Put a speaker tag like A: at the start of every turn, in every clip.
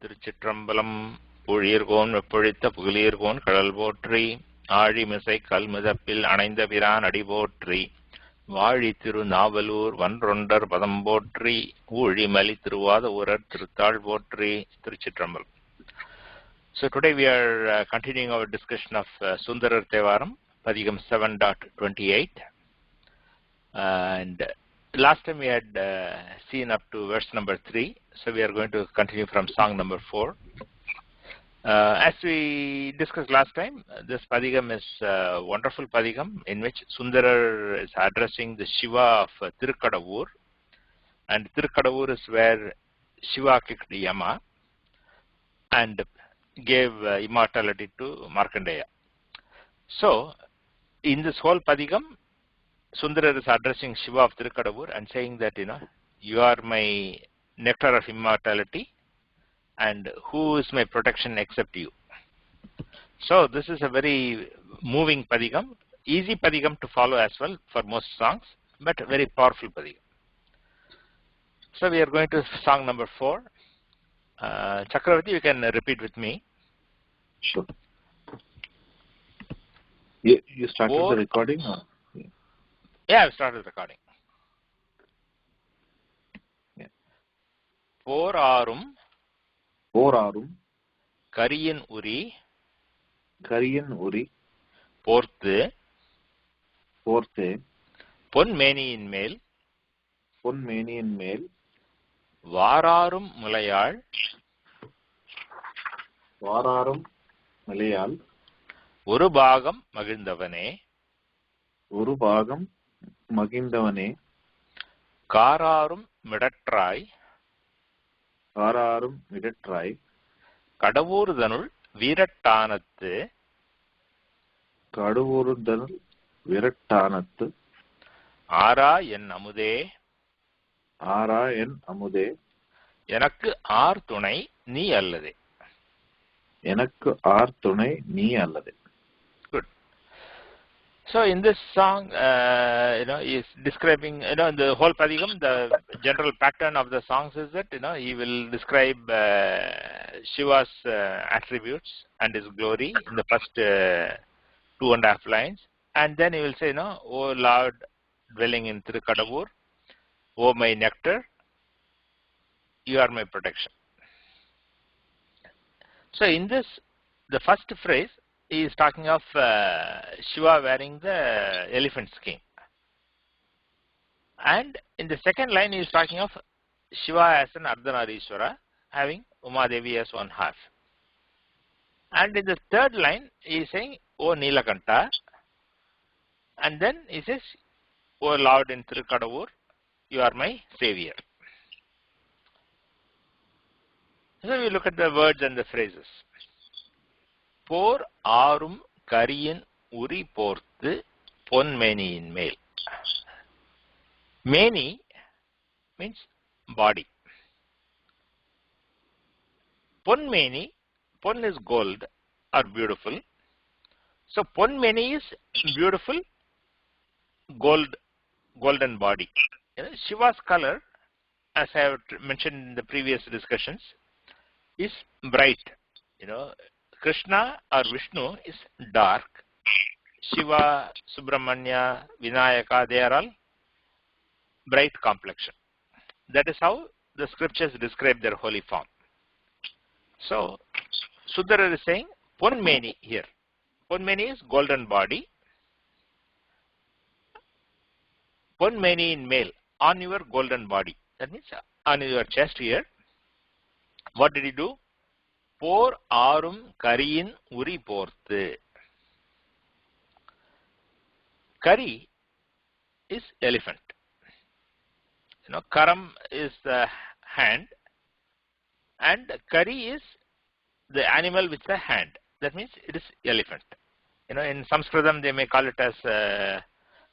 A: திருச்சிற்றம்பலம் புழியர்கோன் வெப்பொழித்த புகழியர்கோன் கடல் போற்றி ஆழிமிசை கல்முதப்பில் அணைந்த பிரான் அடி போற்றி வாழி திரு நாவலூர் வன்றொண்டர் பதம் போற்றி ஊழிமலி திருவாத ஊரர் திருத்தாள் போற்றி திருச்சிற்றம்பலம். So today we are continuing our discussion of Sundarar Thevaram, padhigam 7.28, and last time we had seen up to verse number 3, so we are going to continue from song number 4. As we discussed last time, this padhigam is a wonderful padhigam in which Sundarar is addressing the Shiva of Thirukadavur, and Thirukadavur is where Shiva kicked Yama and gave immortality to Markandeya. So, in this whole padhigam, Sundarar is addressing Shiva of Thirukadavur and saying that, you are my nectar of immortality, and who is my protection except you? So, this is a very moving padhigam, easy padhigam to follow as well for most songs, but very powerful padhigam. So, we are going to song number 4. Chakravarti, you can repeat with me.
B: Sure. You started the recording? Or?
A: Yeah, I've started recording.
B: Yeah.
A: ārum kariyin pōrttup ponmēniyinmēl vārarum mulaiyāḻ ஒரு பாகம்
B: magiڵndavanē
A: காராரும் மிடற்றாய் கடவூர்தனுள்
B: vīraṭṭam
A: ஆரா என் அமுதே எனக்கு R துணை நீ அல்லதே. Good. So in this song, is describing, the whole padhigam, the general pattern of the songs is that, he will describe Shiva's attributes and his glory in the first 2.5 lines, and then he will say, O Lord dwelling in Thirukadavur, O my nectar, you are my protection. So in this, the first phrase is talking of Shiva wearing the elephant skin. And in the second line, he is talking of Shiva as an Ardhanarishwara, having Umadevi as one half. And in the third line, he is saying, O Nilakanta. And then he says, O Lord in Thirukadavur, you are my savior. So we look at the words and the phrases. ārum kariyin ponmēniyinmēl. Mēni means body. Ponmēni, pon is gold or beautiful. So ponmēni is beautiful golden body. Shiva's color, as I have mentioned in the previous discussions, is bright. Krishna or Vishnu is dark. Shiva, Subramanian, Vinayaka, they are all bright complexion. That is how the scriptures describe their holy form. So, Sundarar is saying ponmēni here. Ponmēni is golden body. Ponmēniyinmēl, on your golden body. That means on your chest here. What did he do? ārum kariyin pōrttup. Kari is elephant. Karam is the hand, and kari is the animal with the hand. That means it is elephant. In Sanskritam they may call it as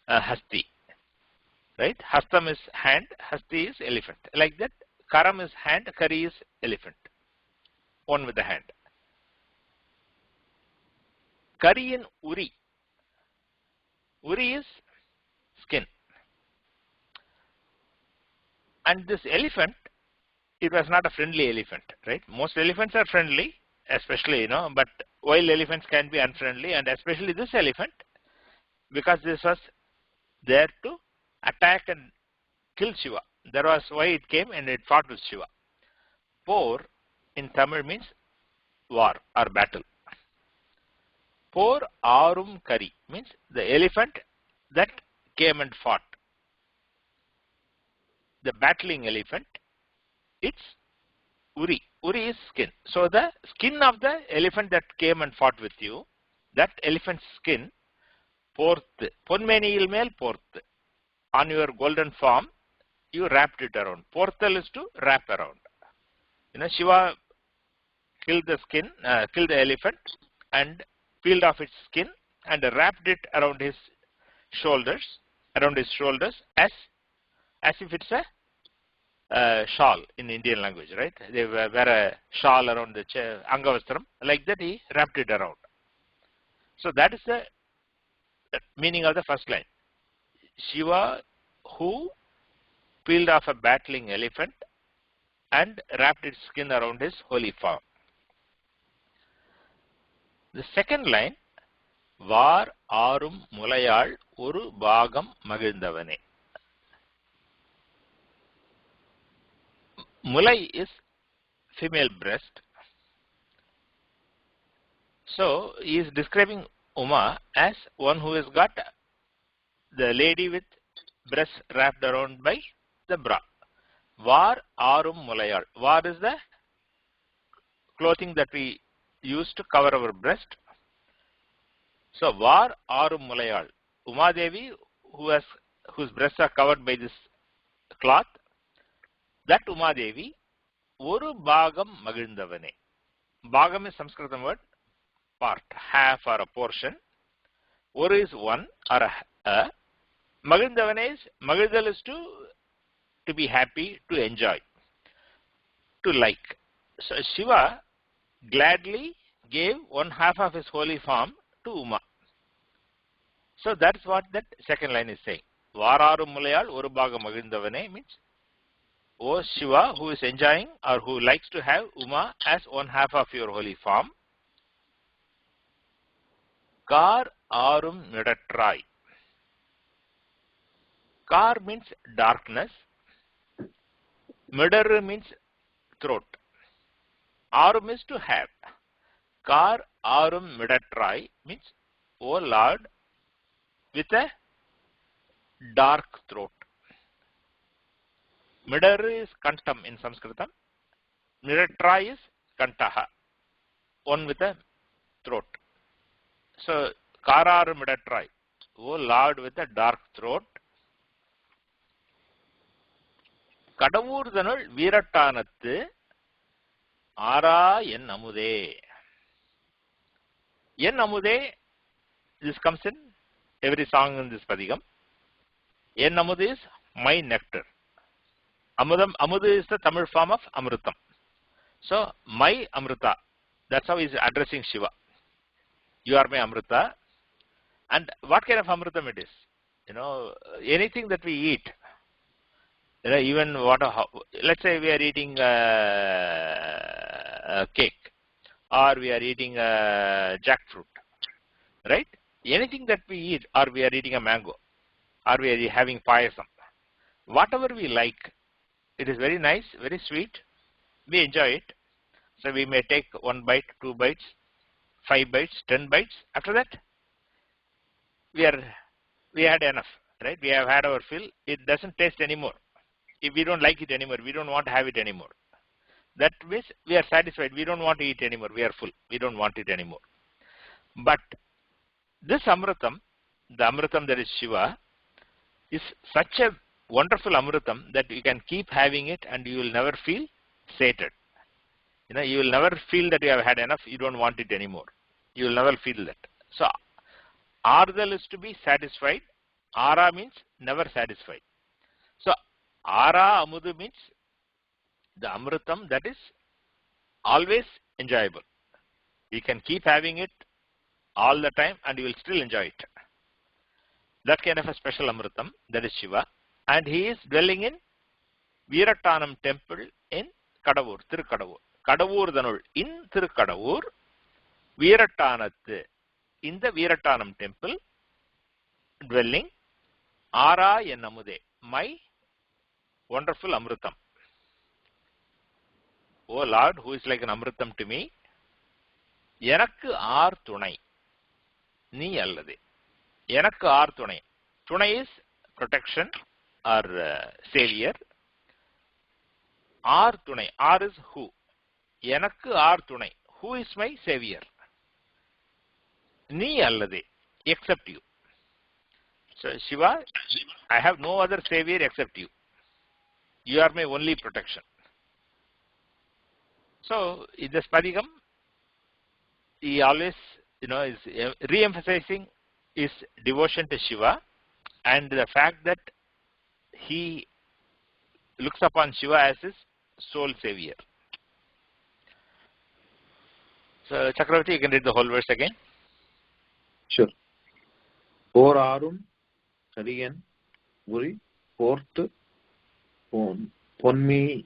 A: hasti. Right? Hastam is hand, hasti is elephant. Like that, karam is hand, kari is elephant. One with the hand. Kariyin uri. Uri is skin. And this elephant it was not a friendly elephant, right? Most elephants are friendly, especially, but wild elephants can be unfriendly, and especially this elephant, because this was there to attack and kill Shiva. That was why it came and it fought with Shiva. Por in Tamil means war or battle. Por ārum kari means the elephant that came and fought. The battling elephant, it's uri. Uri is skin. So the skin of the elephant that came and fought with you, that elephant's skin, ponmēniyinmēl pōrttup. On your golden form, you wrapped it around. Pāḍal is to wrap around. Shiva killed the skin, killed the elephant and peeled off its skin and wrapped it around his shoulders, as if it's a shawl in Indian language, right? They wear a shawl around the angavastram. Like that, he wrapped it around. So that is the meaning of the first line. Shiva who peeled off a battling elephant and wrapped its skin around his holy form. The second line, var ārum mulaiyāḻ oru pāgam magiḻndavanē. Mulai is female breast. So he is describing Uma as one who has got the lady with breast wrapped around by the bra. Var ārum mulaiyāḻ. Var is the clothing that we use to cover our breast. So var ārum mulaiyāḻ. Uma Devi, whose breasts are covered by this cloth, that Uma Devi, oru pāgam magiļndavanē. Pāgam is Sanskrit word, part, half or a portion. Oru is one or a. Magiļndavanē is, magiļdal is to be happy, to enjoy, to like. So Shiva gladly gave one half of his holy form to Uma. So that's what that second line is saying. Var ārum mulaiyāḻ oru pāgam magiļndavanē means, O Shiva, who is enjoying or who likes to have Uma as one half of your holy form. Kar ārum midattrai. Kar means darkness. Midar means throat. Ārum is to have. Kar ārum midattrai means, O Lord, with a dark throat. Midar is kantam in Sanskritam. Midattrai is kantaha, one with a throat. So, kararu midattrai, O Lord with a dark throat. Kaḍavūr thanull vīraṭṭānattu ārā en amudē. En amudē, this comes in every song in this padigam. En amudē is my nectar. Amudam, Amudu is the Tamil form of Amrutam. So, my Amrita, that's how he is addressing Shiva. You are my Amrita. And what kind of Amrutam it is? Anything that we eat, even let's say we are eating a cake, or we are eating a jackfruit, right? Anything that we eat, or we are eating a mango, or we are having payasam, whatever we like, it is very nice, very sweet. We enjoy it. So we may take 1 bite, 2 bites, 5 bites, 10 bites. After that, we had enough, right? We have had our fill. It doesn't taste anymore. If we don't like it anymore, we don't want to have it anymore. That means we are satisfied. We don't want to eat anymore. We are full. We don't want it anymore. But this Amrutam, the Amrutam that is Shiva, is such a wonderful Amrutam that you can keep having it and you will never feel sated. You will never feel that you have had enough, you don't want it anymore. You will never feel that. So, ārdal is to be satisfied. Āra means never satisfied. So, āra amudu means the Amrutam that is always enjoyable. You can keep having it all the time and you will still enjoy it. That kind of a special Amrutam, that is Shiva. And he is dwelling in Vīraṭṭānam temple in Kadavūr, Thirukadavur. Kadavūr in Thirukadavur, vīraṭṭānattu, in the Vīraṭṭānam temple, dwelling, Ārā en amude, my wonderful Amrutam. O Lord, who is like an Amrutam to me, Yanakku aar thunai, nee allade. Yanakku aar thunai. Thunai is protection or savior. Aar thunai. Aar is who. Yanakku aar thunai. Who is my savior? Nee allade. Except you. So Shiva, I have no other savior except you. You are my only protection. So in this padigam, he always, is re-emphasizing his devotion to Shiva and the fact that he looks upon Shiva as his sole savior. So Chakravarti, you can read the whole verse again.
B: Sure. ārum, kariyin, uri, pōrttup, ponmēniyinmēl,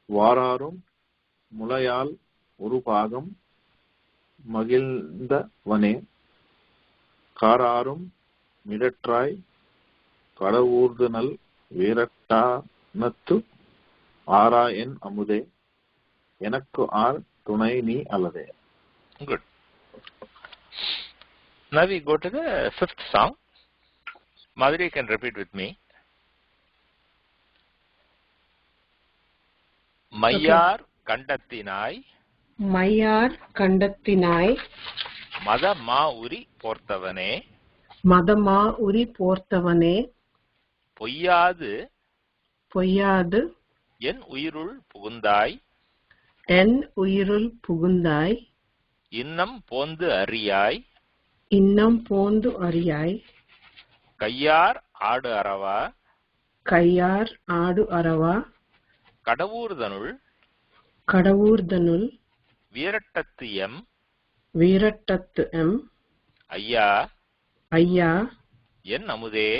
B: vārarum, mulaiyāḻ, pāgam, magiļndavanē, ārum, midattrai, kadavūr vīraṭṭānattu, ārā en amude, yanakku aar thunai nee allade.
A: Good. Now we go to the fifth song. Madhuri, you can repeat with me. Mayyar kandathinai.
C: Mayyar kandathinai.
A: mada-mā uri pōrttavane.
C: mada-mā uri pōrttavane.
A: பொய்யாது.
C: பொய்யாது.
A: என் உயிருள் புகுந்தாய்.
C: என் உயிருள் புகுந்தாய்.
A: இன்னம் போந்து அறியாய்.
C: இன்னம் போந்து அறியாய்.
A: கையார் āḍu-aravā.
C: கையார் āḍu-aravā.
A: கடவூர்தனுள்.
C: கடவூர்தனுள்.
A: வீரட்டத்து M.
C: வீரட்டத்து M.
A: ஐயா.
C: ஐயா.
A: என் அமுதே.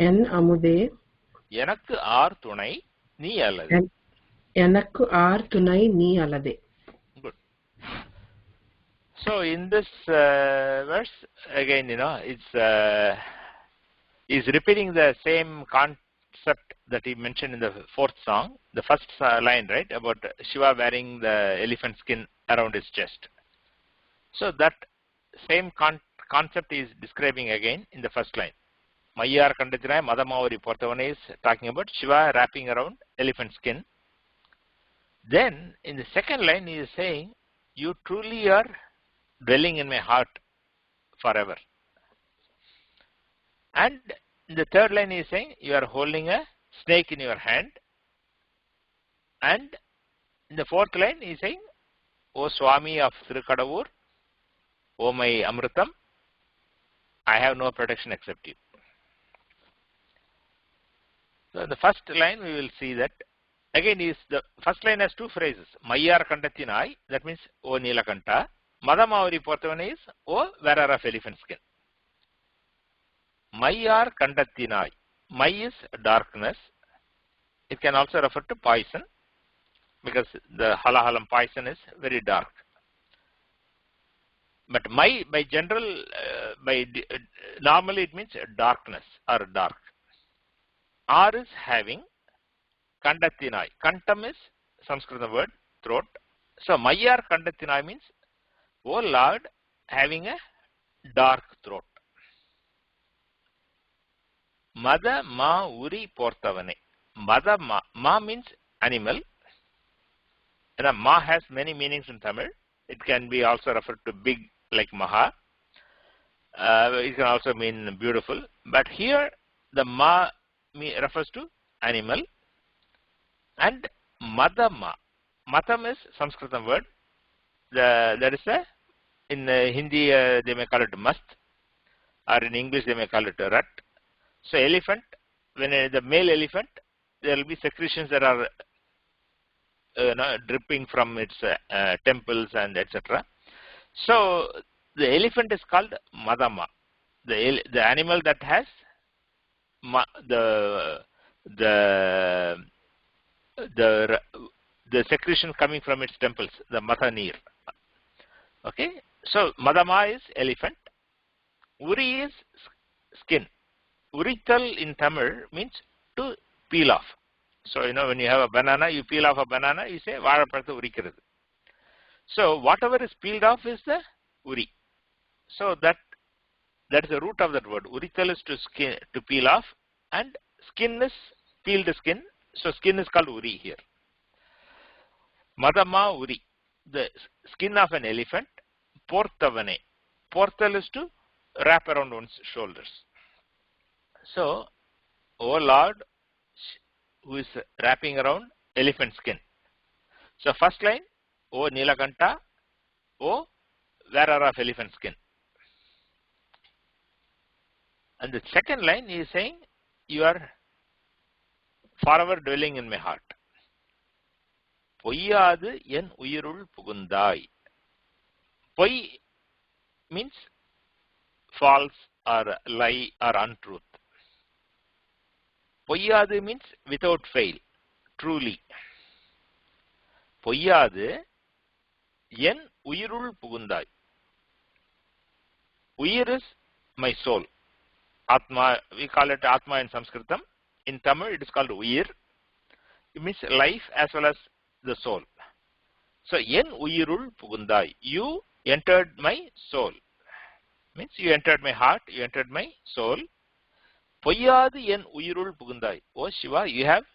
C: என் அமுதே.
A: எனக்கு R துணை நீ அல்லது.
C: எனக்கு ஆர் துணை நீ அல்லதே.
A: Good. So in this verse again, it's repeating the same concept that he mentioned in the fourth song, the first line, right, about Shiva wearing the elephant skin around his chest. So that same concept is describing again in the first line. Mayyar kandathinai mada-mā uri pōrttavane is talking about Shiva wrapping around elephant skin. Then in the second line he is saying, you truly are dwelling in my heart forever. And in the third line he is saying, you are holding a snake in your hand. And in the fourth line he is saying, O Swami of Thirukadavur, O my Amrutam, I have no protection except you. So in the first line we will see that again the first line has two phrases. Mayyar kandathinai, that means O Nilakanta. mada-mā uri pōrttavane is O wearer of elephant skin. Mayyar kandathinai. My is darkness. It can also refer to poison because the halahalam poison is very dark. But my by general, normally it means darkness or dark. R is having. Kandathinai. Kantam is Sanskrit word, throat. So Mayyar kandathinai means, O Lord, having a dark throat. Mada-mā uri pōrttavane. Mada-mā. Ma means animal. Ma has many meanings in Tamil. It can be also referred to big like Maha. It can also mean beautiful. But here the Ma refers to animal. And mada-mā. Matam is Sanskrit word. That is in Hindi they may call it mast, or in English they may call it a rat. So elephant, when the male elephant, there will be secretions that are dripping from its temples and etc. So the elephant is called mada-mā. The animal that has the secretion coming from its temples, the mata-neer. Okay, so mada-mā is elephant, uri is skin. Urital in Tamil means to peel off. So when you have a banana, you peel off a banana, you say vāraṭṭam urikkirathu. So whatever is peeled off is the uri. So that is the root of that word. Urital is to peel off, and skin is peeled skin. So skin is called uri here. Mada-mā uri, the skin of an elephant. Pōrttup. Pōrttal is to wrap around one's shoulders. So, O Lord, who is wrapping around elephant skin. So first line, O Nilakanta, O wearer of elephant skin. And the second line he is saying, you are forever dwelling in my heart. Poyyādu en uyirul pugundai. Poi means false or lie or untruth. Poyyādu means without fail, truly. Poyyādu en uyirul pugundai. Uyir is my soul. Atma, we call it Atma in Sanskritam. In Tamil it is called Uyir. It means life as well as the soul. So, en uyirul pugundai. You entered my soul. Means you entered my heart, you entered my soul. Poyyādu en uyirul pugundai. Oh Shiva, you have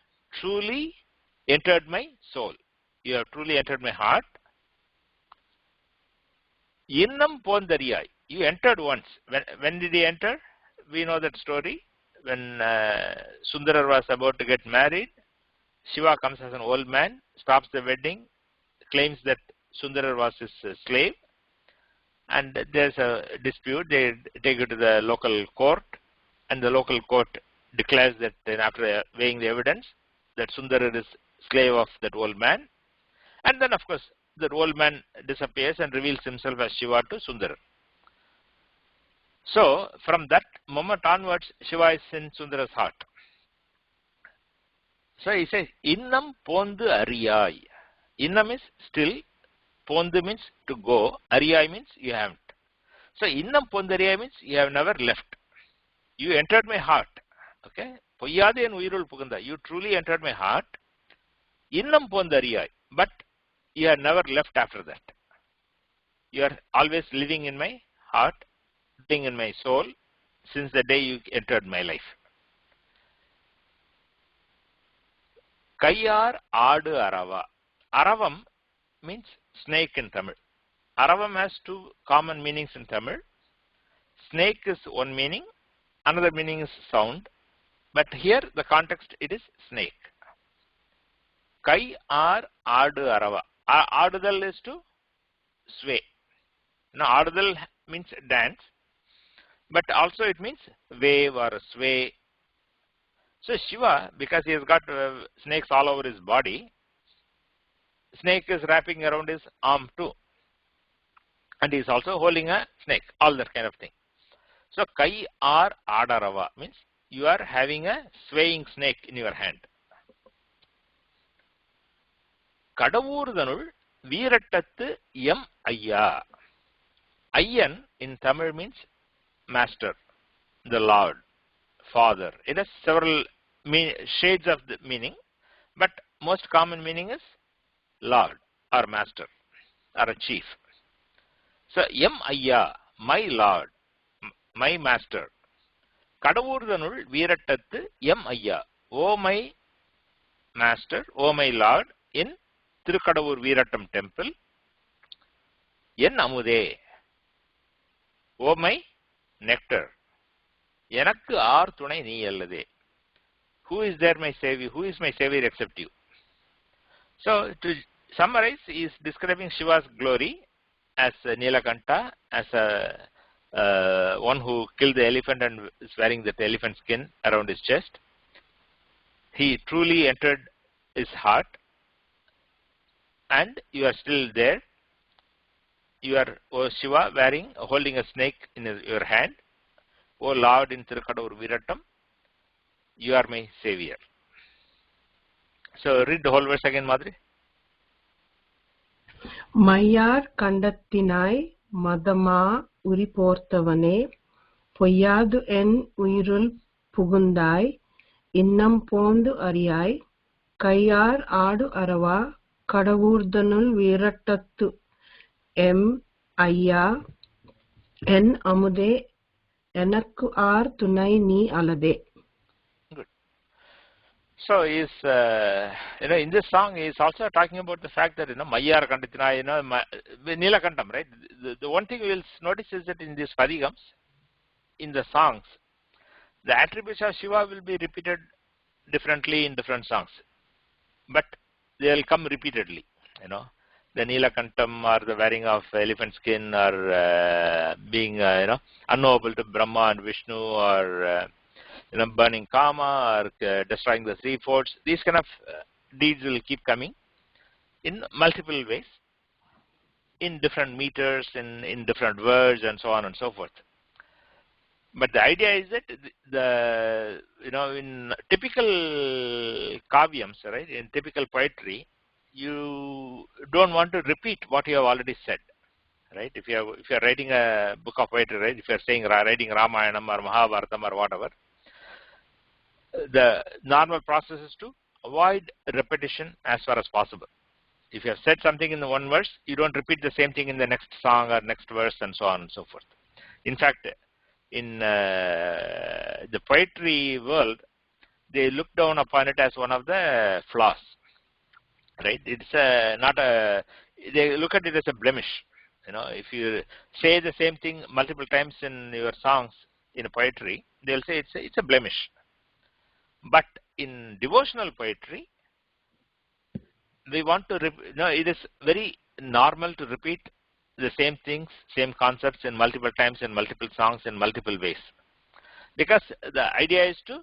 A: truly entered my soul. You have truly entered my heart. Innam pondariyai. You entered once. When did he enter? We know that story. When Sundarar was about to get married, Shiva comes as an old man, stops the wedding, claims that Sundarar was his slave, and there's a dispute. They take it to the local court, and the local court declares that after weighing the evidence, that Sundarar is slave of that old man. And then, of course, that old man disappears and reveals himself as Shiva to Sundarar. So, from that moment onwards, Shiva is in Sundarar's heart. So, he says, Innam pondu ariyai. Innam is still, pondu means to go, ariyai means you haven't. So, Innam pondu ariyai means you have never left. You entered my heart. Okay? Poyyādu en uyirul pugundai. You truly entered my heart. Innam pondu ariyai. But you have never left after that. You are always living in my heart, living in my soul, since the day you entered my life. Kayyār āḍu-aravā. Aravam means snake in Tamil. Aravam has two common meanings in Tamil. Snake is one meaning, another meaning is sound. But here the context it is snake. Kayyār āḍu-aravā. Ādudal is to sway. Now ādudal means dance, but also it means wave or sway. So Shiva, because he has got snakes all over his body, snake is wrapping around his arm too. And he is also holding a snake, all that kind of thing. So Kayyār āḍu-aravā means you are having a swaying snake in your hand. Kaḍavūr vīraṭṭam em ayya. Ayyan in Tamil means master, the Lord, Father. It has several shades of the meaning, but most common meaning is Lord or master or a chief. So em ayya, my Lord, my master. Kaḍavūr vīraṭṭam em ayya. O my master, O my Lord, in Thirukadavur vīraṭṭam temple. En amude. O my nectar. Enakku aar thunai nee allade. Who is there my savior? Who is my savior except you? So to summarize, he is describing Shiva's glory as Nilakanta, as a one who killed the elephant and is wearing that elephant skin around his chest. He truly entered his heart, and you are still there. You are, O Shiva, holding a snake in your hand. O Lord in Thirukadavur vīraṭṭam. you are my savior. So read the whole verse again, Madhuri.
C: Maiyar கண்டத்தினாய் மத-மா உரி போர்த்தவனே, பொய்யாது என் உயிருள் புகுந்தாய், இன்னம் போந்து அறியாய், கையார் āḍu-aravā கடவூர்தனுள் vīraṭṭatu M ஐயா, என் அமுதே, எனக்கு R துணை நீ அல்லதே.
A: Good. So in this song he is also talking about the fact that Maiyar கண்டத்தினாய், Neelakantam, right? The one thing we will notice is that in these padigams, in the songs, the attributes of Shiva will be repeated differently in different songs, but they will come repeatedly. The Neelakantam, or the wearing of elephant skin, or being unknowable to Brahma and Vishnu, or burning Kama, or destroying the three forts. These kind of deeds will keep coming in multiple ways, in different meters, in different words, and so on and so forth. But the idea is that in typical kavyams, right, in typical poetry, you don't want to repeat what you have already said, right? If you are writing a book of poetry, right, if you are writing Ramayanam or Mahabharatam or whatever, the normal process is to avoid repetition as far as possible. If you have said something in the one verse, you don't repeat the same thing in the next song or next verse, and so on and so forth. In fact, in the poetry world, they look down upon it as one of the flaws. Right? It's they look at it as a blemish. If you say the same thing multiple times in your songs in poetry, they'll say it's a blemish. But in devotional poetry, we want to it is very normal to repeat the same things, same concepts in multiple times, in multiple songs, in multiple ways, because the idea is to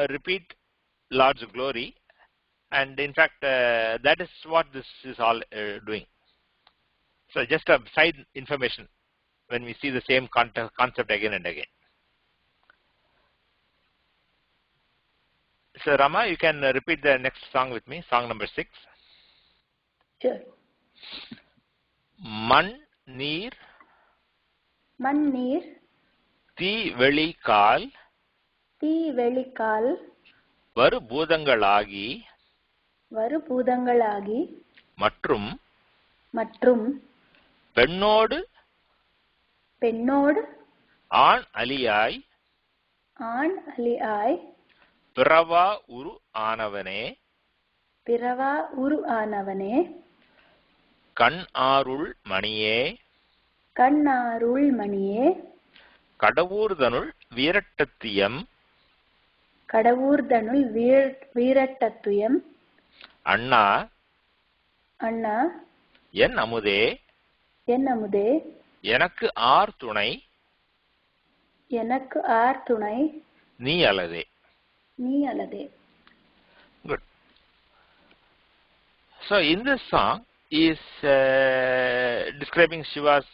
A: repeat Lord's glory. And in fact, that is what this is all doing. So just a side information when we see the same concept again and again. So Rama, you can repeat the next song with me, song number 6.
D: Sure.
A: Man neer thi velikal varu boodangalagi மற்றும் பெண்ணோடு ஆண் அலியாய் பிறவா உரு ஆனவனே கண் ஆருள் மணியே கடவூர்தனுள் vīraṭṭatiyam அண்ணா என் அமுதே எனக்கு R துணை நீ அல்லதே. Good. So in this song is describing Shiva's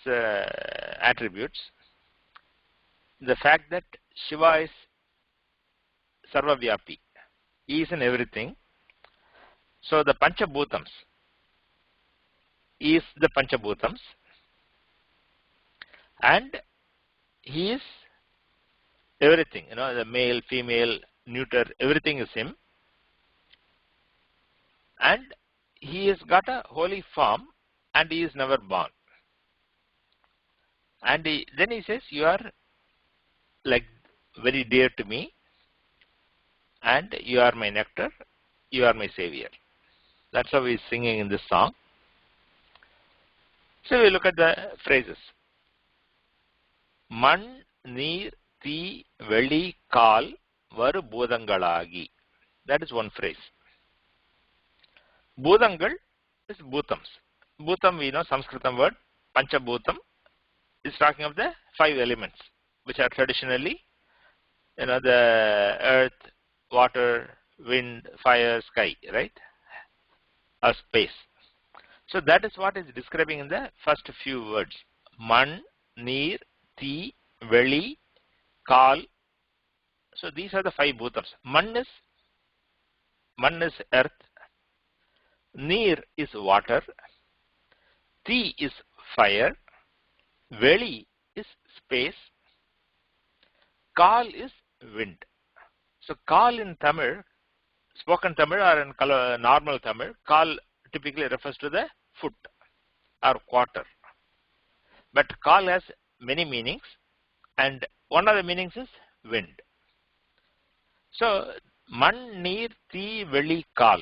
A: attributes. The fact that Shiva is sarvavyapi, he is in everything. So the Panchabhutams is the Panchabhutams, and he is everything, the male, female, neuter, everything is him. And he has got a holy form, and he is never born. And then he says, you are like very dear to me, and you are my nectar, you are my savior. That's how he is singing in this song. So we look at the phrases. Man, neer, thi, veli, kal, varu boodangalagi. That is one phrase. Boodangal is bhutams. Bhutam, we know, Sanskritam word. Panchabhutam is talking of the 5 elements, which are traditionally, the earth, water, wind, fire, sky, right? Or space. So that is what is describing in the first few words. Man, neer, thi, veli, kal, So these are the 5 bhutams. Man is earth, Neer is water, Thi is fire, Veli is space, Kal is wind. So Kal in Tamil, spoken Tamil or in normal Tamil, Kal typically refers to the foot or quarter. But Kal has many meanings, and one of the meanings is wind. So Man, Neer, Thi, Veli, Kal.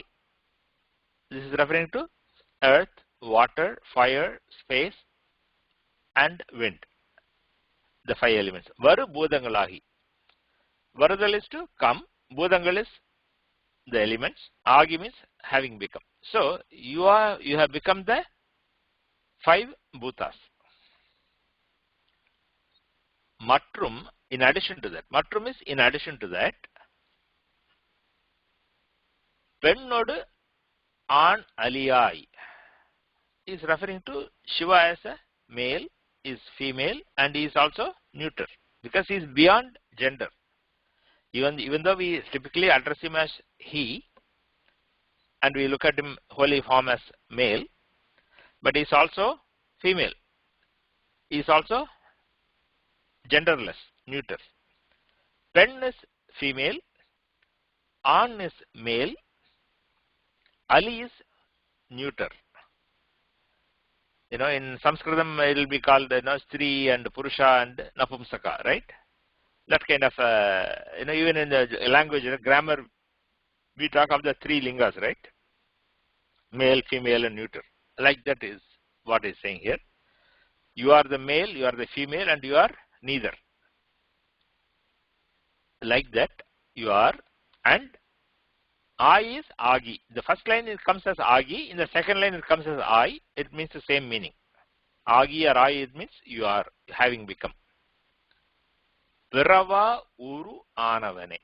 A: This is referring to earth, water, fire, space, and wind. The 5 elements. Varu Bhūtangalahi. Varudal is to come. Bhūtangal is the elements. Agi means having become. So you have become the 5 bhutas. Matrum, in addition to that. Matrum is in addition to that. Pennodu An Aliyai is referring to Shiva as a male, is female, and he is also neuter because he is beyond gender. Even though we typically address him as he, and we look at him holy form as male, but he is also female. He is also genderless, neuter. Pen is female, An is male, Ali is neuter. In Sanskritam it will be called Stri and Purusha and Napumsaka, right? That kind of, even in the language, grammar, we talk of the 3 lingas, right? Male, female, and neuter. Like that is what is saying here. You are the male, you are the female, and you are neither. Like that you are, and I is Agi. The first line it comes as Agi, in the second line it comes as I. It means the same meaning. Agi or I, it means you are having become. Pirava Uru Anavane.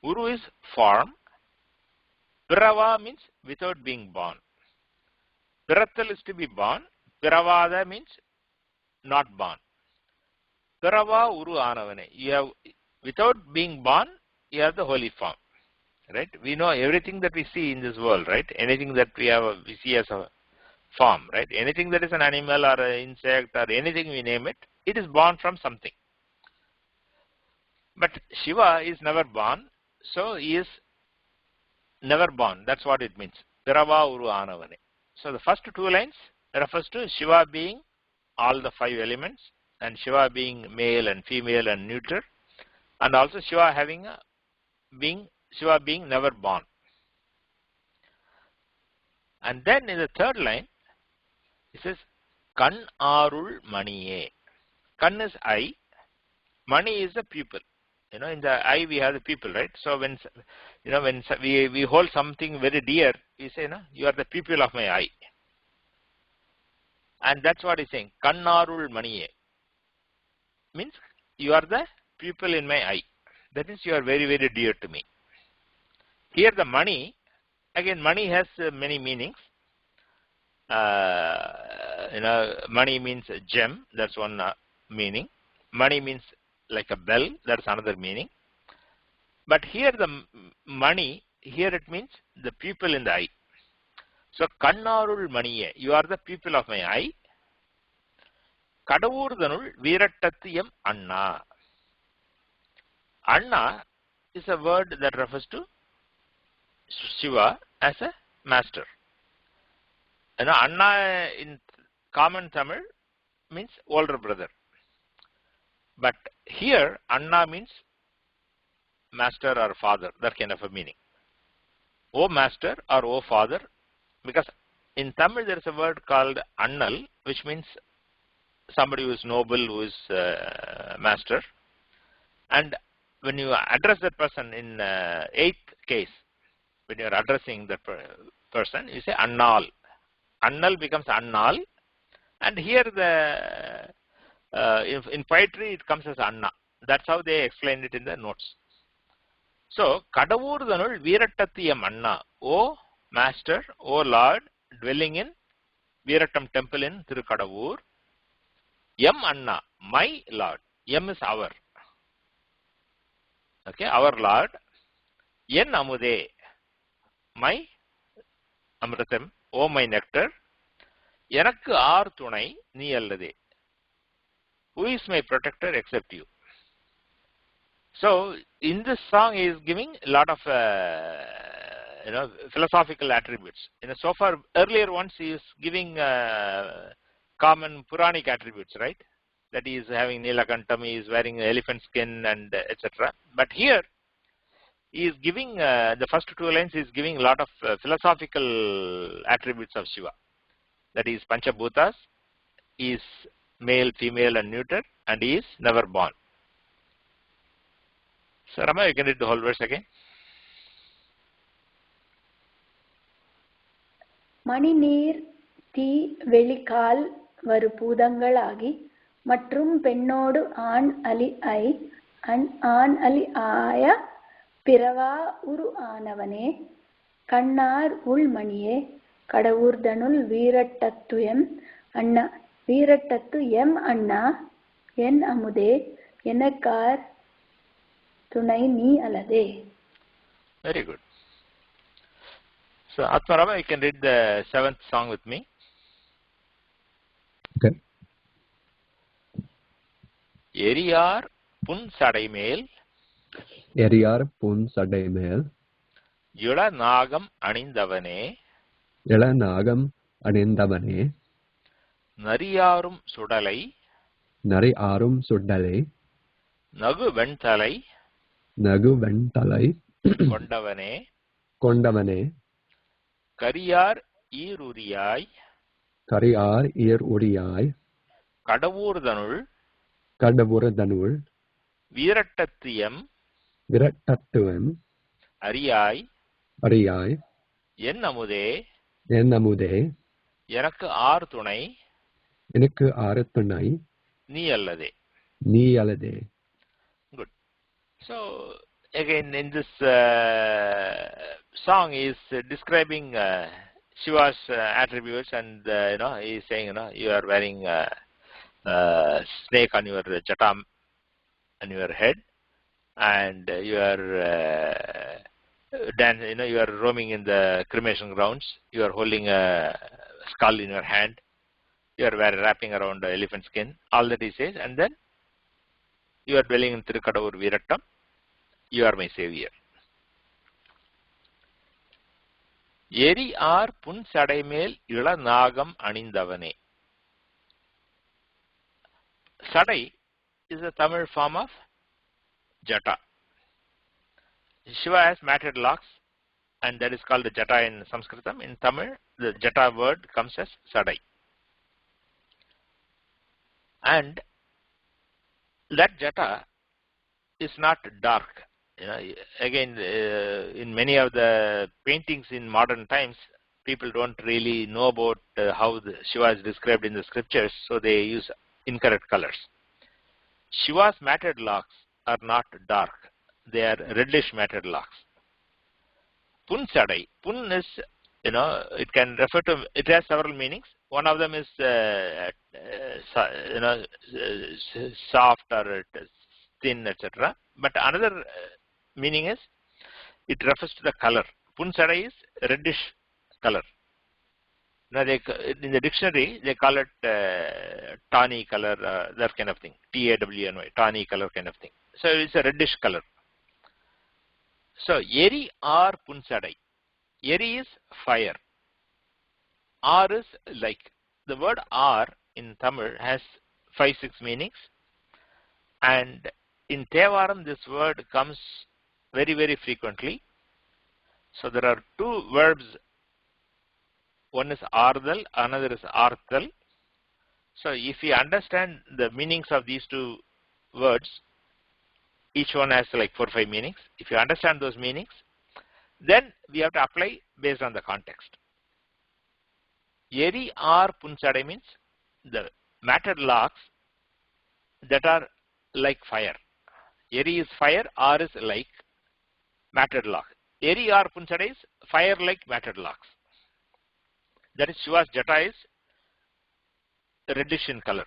A: Uru is form. Pirava means without being born. Pirathal is to be born. Piravada means not born. Pirava Uru Anavane. You have, without being born, you have the holy form. Right? We know everything that we see in this world, right? Anything that we see as a form, right? Anything that is an animal or an insect or anything we name it, it is born from something. But Shiva is never born, so he is never born. That's what it means. Pirava Uru Anavane. So the first 2 lines refers to Shiva being all the 5 elements, and Shiva being male and female and neuter, and also Shiva being never born. And then in the 3rd line, it says Kan Arul Maniye. Kan is eye, Mani is the pupil. In the eye we have the pupil, right? So when we hold something very dear, we say, you are the pupil of my eye. And that's what he's saying. Kan Arul Maniye means you are the pupil in my eye. That means you are very, very dear to me. Here the money, again money has many meanings. Money means gem, that's one meaning. Money means like a bell, that's another meaning. But here the money, here it means the pupil in the eye. So Kannarul Maniye, you are the pupil of my eye. Kaḍavūr vīraṭṭam Anna. Anna is a word that refers to Shiva as a master. Anna in common Tamil means older brother. But here Anna means master or father, that kind of a meaning. O master or O father, because in Tamil there is a word called Annal, which means somebody who is noble, who is master. And when you address that person in 8th case, when you are addressing that person, you say Annal. Annal becomes Annal, and here in poetry it comes as Anna. That's how they explain it in the notes. So Kaḍavūr vīraṭṭam Anna, O Master, O Lord, dwelling in Vīraṭṭam temple in Thirukadavur. Anna, my Lord. Is our. Okay, our Lord, En Amude, my Amritam, O my nectar, Yanakku Aar Thunai Ni Allade. Who is my protector except you? So, in this song, he is giving a lot of philosophical attributes. So far, earlier ones, he is giving common Puranic attributes, right? That he is having Neelakantam, he is wearing elephant skin, and etc. But here, he is giving the first two lines. He is giving a lot of philosophical attributes of Shiva. That is Panchabhutas. He is male, female, and neuter, and he is never born. So, Rama, you can read the whole verse again.
D: மணி நீர் தீ வெளிக்கால் வரு பூதங்களாகி மற்றும் பெண்ணோடு ஆண் அலி ஆய பிறவா உரு ஆனவனே கண்ணார் உள்மணியே கடவுர்தனுள் வீரட்டத்து எம் அண்ணா என் அமுதே எனக்கார் துணை நீ அல்லதே.
A: Very good. So, Atmarama, you can read the 7th song with me.
E: Okay.
A: Eriyar pun sadaimel.
E: Eriyar pun sadaimel.
A: Ilanagam anindavanē.
E: Ilanagam anindavanē.
A: Nariyarum sudalai.
E: Nariyarum sudalai.
A: Nagu ventalai.
E: Nagu ventalai. Kondavanē.
A: Kariyar ஈருரியாய்.
E: Kariyar ஈருரியாய்.
A: கடவுர்தனுள்.
E: வீரட்டத்துயம்.
A: அறியாய்.
E: என் அமுதே.
A: எனக்கு R துணை. நீ அல்லதே. Good. So, again, in this song, he is describing Shiva's attributes, and he is saying, you are wearing a snake on your jatam, on your head, and you are you are roaming in the cremation grounds. You are holding a skull in your hand. You are wrapping around the elephant skin. All that he says, and then you are dwelling in Thirukadavur vīraṭṭam. You are my savior. Eri aar pun sadaimel ilanagam anindavanē. Sadai is a Tamil form of jata. Shiva has matted locks, and that is called the jata in Sanskritam. In Tamil, the jata word comes as sadai. And that jata is not dark. Again, in many of the paintings in modern times, people don't really know about how the Shiva is described in the scriptures, so they use incorrect colors. Shiva's matted locks are not dark. They are reddish matted locks. Pun sadai. Pun is, it can refer to, it has several meanings. One of them is, soft or thin, etc. But another meaning is, it refers to the color. Pun sadai is reddish color. Now, in the dictionary, they call it tawny color, that kind of thing. TAWNY, tawny color kind of thing. So, it's a reddish color. So, eri aar pun sadai. Eri is fire. Aar is like. The word aar in Tamil has 5-6 meanings. And in tēvāram, this word comes very, very frequently. So, there are two verbs. One is ārdal, another is ārtal. So, if you understand the meanings of these two words, each one has like 4 or 5 meanings. If you understand those meanings, then we have to apply based on the context. Eri aar pun sadai means the matted locks that are like fire. Eri is fire, aar is like matted lock. Eri aar pun sadai is fire like matted locks. That is Shiva's jata is reddish in color.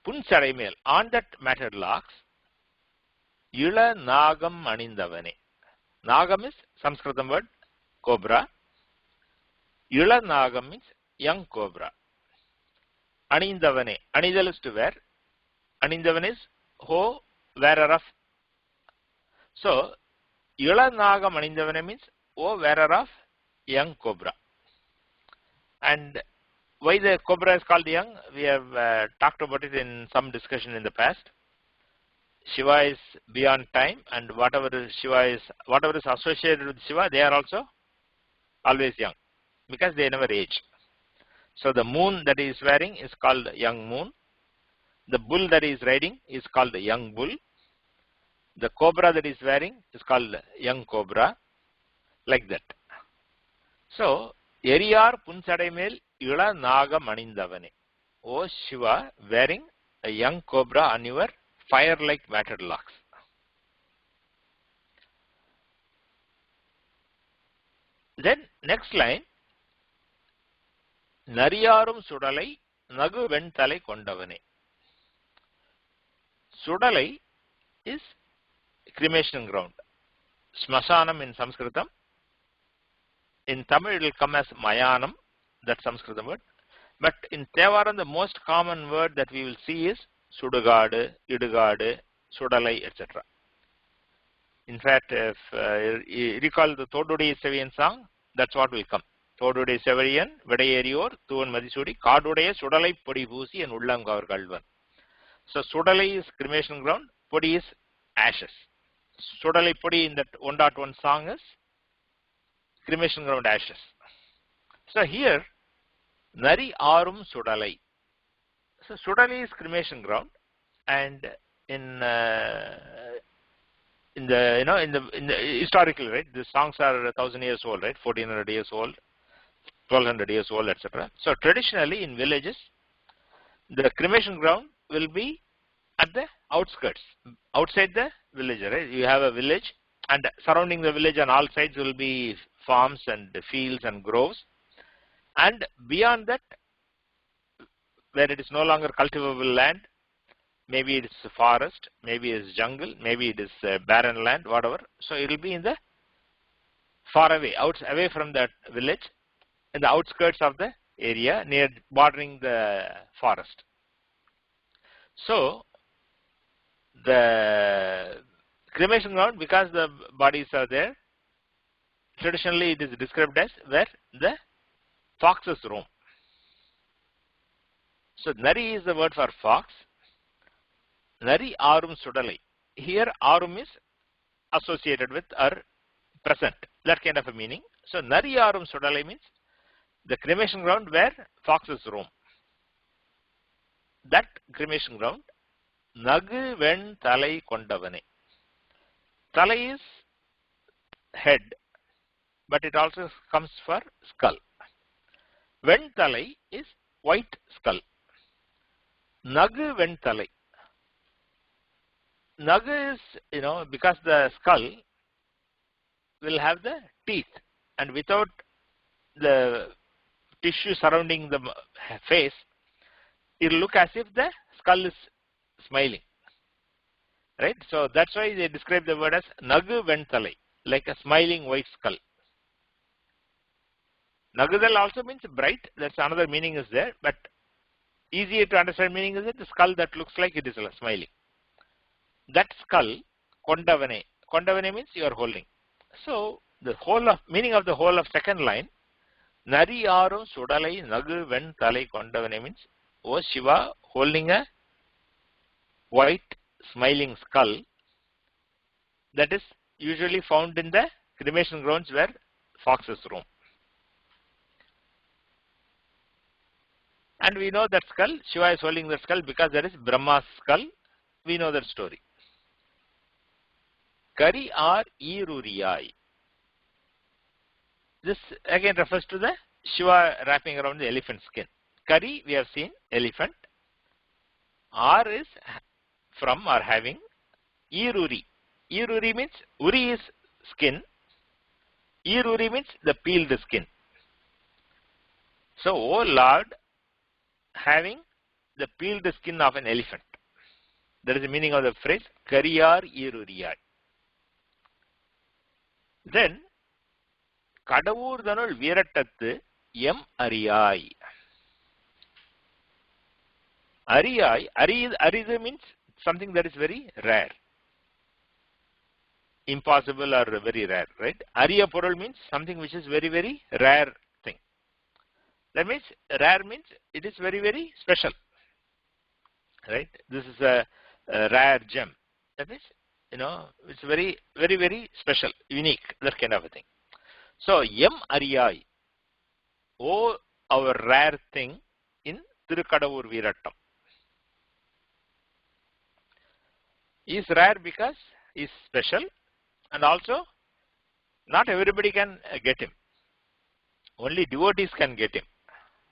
A: Pun sadai mel, on that matted locks, Naagam anindavane. Nagam is Sanskritam word, cobra. Nagam means young cobra. Anindavane. Anidal is to wear. Anindavane is wearer of. So, Nagam anindavane means wearer of young cobra. And why the cobra is called young? We have talked about it in some discussion in the past. Shiva is beyond time, and whatever is associated with Shiva, they are also always young, because they never age. So the moon that he is wearing is called young moon. The bull that he is riding is called young bull. The cobra that he is wearing is called young cobra, like that. So, Eriyar Punsadaimail Yula Naga Manindavane. O Shiva, wearing a young cobra on your fire-like matted locks. Then, next line, Nariyarum Sudalai Nagu Ventalai Kondavane. Sudalai is cremation ground. Smasanam in Sanskritam. In Tamil it will come as Mayanam, that Sanskritam word. But in Thevaram the most common word that we will see is Sudagadu, Idugadu, Sudalai, etc. In fact, if you recall the Thodudai Seviyan song, that's what will come. Thodudai Seviyan, Vedayeriyor, Thuvan Madisudi, Kadudaya, Sudalai, Podi Bhusi, and Ullangavar Galvan. So Sudalai is cremation ground, Podi is ashes. Sudalai Podi in that 1.1 song is cremation ground ashes. So here, Nari Ārum Sudalai. So Sudalai is cremation ground, and in the historically, right, the songs are 1,000 years old, right, 1,400 years old, 1,200 years old, etc. So traditionally in villages, the cremation ground will be at the outskirts, outside the village, right? You have a village, and surrounding the village on all sides will be farms and fields and groves. And beyond that, where it is no longer cultivable land, maybe it is forest, maybe it is jungle, maybe it is barren land, whatever. So it will be in the far away, away from that village, in the outskirts of the area, near bordering the forest. So the cremation ground, because the bodies are there, traditionally it is described as where the foxes roam. So Nari is the word for fox. Nari Ārum Sudalai. Here Ārum is associated with or present, that kind of a meaning. So Nari Ārum Sudalai means the cremation ground where foxes roam. That cremation ground, Nagu Ven Talai Kondavane. Talai is head, but it also comes for skull. Ven Talai is white skull. Nagu Ven Talai. Nagu is, because the skull will have the teeth, and without the tissue surrounding the face, it will look as if the skull is smiling. Right? So that's why they describe the word as Nagu Ven Talai, like a smiling white skull. Nagudal also means bright, that's another meaning is there, but easier to understand meaning is that the skull that looks like it is smiling. That skull, Kondavane. Kondavane means you are holding. So the meaning of the whole of second line, Nari Ārum Sudalai Nagu Ven Talai Kondavane means, O Shiva holding a white smiling skull that is usually found in the cremation grounds where foxes roam. And we know that skull, Shiva is holding that skull because that is Brahma's skull. We know that story. Kariyin. This again refers to the Shiva wrapping around the elephant skin. Kari, we have seen, elephant. R is from or having. Iruri. Iruri means, Uri is skin. Iruri means the peeled skin. So, O Lord, having the peeled skin of an elephant. That is the meaning of the phrase kariyar iruriyai. Then kaḍavūr thanul vīraṭṭattu em ariyai. Ariyai, aridu means something that is very rare, impossible or very rare, right? Ariya porul means something which is very, very rare thing. That means rare means it is very, very special, right? This is a rare gem. That means, it's very, very, very special, unique, that kind of a thing. So, em ariyai, oh, our rare thing in Thirukadavur vīraṭṭam. Is rare because is special, and also not everybody can get him. Only devotees can get him.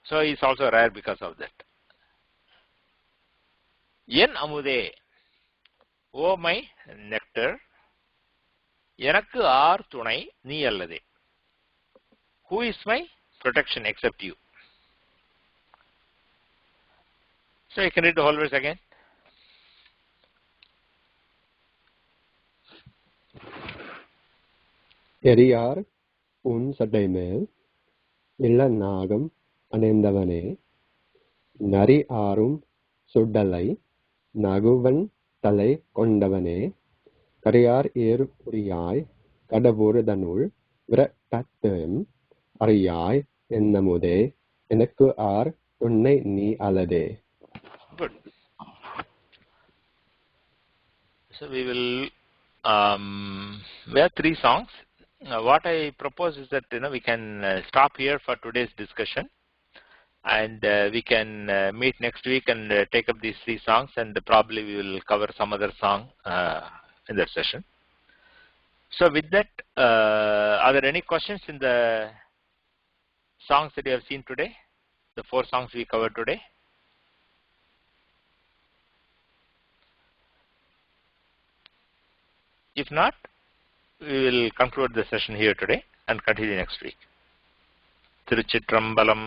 A: So he is also rare because of that. Yen amude, O my nectar, enakku aar thunai nee allade. Who is my protection except you? So you can read the whole verse again.
E: Periyar உன் சடைமேல் இளநாகம் அணிந்தவனே, நரி ஆறும் சுடலை நகுவன் தலை கொண்டவனே, கரியார் ஏர் உரியாய் கடவுர் தனுள் விரட்டத்தம் அறியாய் என்னமுதே எனக்கு R துணை நீ அலதே.
A: Good. So we have 3 songs. What I propose is that we can stop here for today's discussion, and we can meet next week and take up these 3 songs, and probably we will cover some other song in that session. So with that, are there any questions in the songs that you have seen today? The 4 songs we covered today? If not, we will conclude the session here today and continue next week. Tiruchitrambalam.